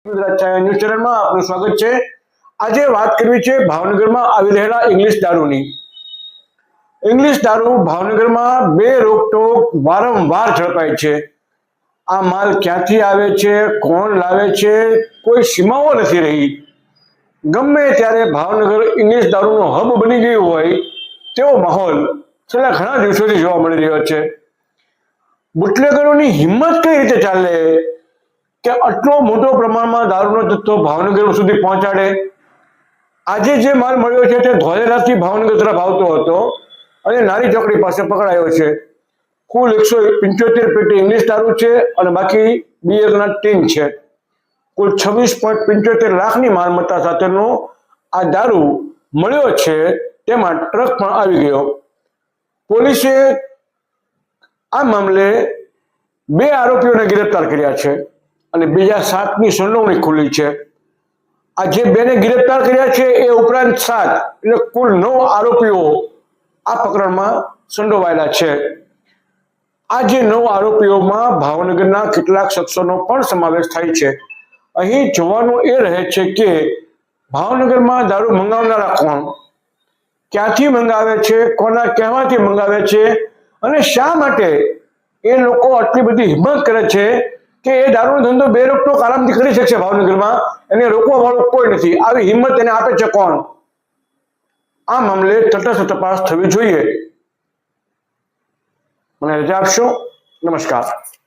News ચેનલમાં આપનું સ્વાગત છે। આજે વાત કરવી છે ભાવનગરમાં આવી રહેલા ઇંગ્લિશ દારૂની। ઇંગ્લિશ દારૂ ભાવનગરમાં બે રોકટોક વારંવાર ઝડપાય છે। આ માલ ક્યાંથી આવે છે, કોણ લાવે છે, કોઈ સીમાઓ નથી રહી। ગમે ત્યારે ભાવનગર ઇંગ્લિશ દારૂનો હબ બની ગયું હોય તેવો માહોલ છેલ્લા ઘણા દિવસોથી જોવા મળી રહ્યો છે। બુટલેગરોની હિંમત કઈ રીતે ચાલે કે આટલો મોટો પ્રમાણમાં દારૂનો જથ્થો ભાવનગર સુધી પહોંચાડે। આજે જે માલ મળ્યો છે તે ધોલેરાથી ભાવનગર તરફ આવતો હતો અને નારી ચોકડી પાસે પકડાયો છે। કુલ 175 પેટી ઇંગ્લિશ દારૂ છે અને બાકી બિયરના ટીન છે। કુલ 26.75 લાખની માલમત્તા સાથેનો આ દારૂ મળ્યો છે। તેમાં ટ્રક પણ આવી ગયો। પોલીસે આ મામલે બે આરોપીઓને गिरफ्तार કર્યા છે અને બીજા 7ની સંડોવણી ખુલી છે। આ જે બેને गिरफ्तार કર્યા છે એ ઉપરાંત 7 એટલે કુલ 9 આરોપીઓ આ પ્રકરણમાં સંડોવાયેલા છે। આ જે 9 આરોપીઓમાં ભાવનગરના કેટલાક શખ્સોનો પણ સમાવેશ થાય છે। અહીં જોવાનું એ રહે છે કે ભાવનગરમાં દારૂ મંગાવનારા કોણ, ક્યાંથી મંગાવે છે, કોના કહેવાથી મંગાવે છે અને શા માટે એ લોકો આટલી બધી હિંમત કરે છે કે એ દારૂનો ધંધો બે રોકટોક આરામથી કરી શકશે ભાવનગરમાં, એને રોકવા વાળો કોઈ નથી। આવી હિંમત એને આપે છે કોણ? આ મામલે તટસ્થ તપાસ થવી જોઈએ। મને રજા આપશો। નમસ્કાર।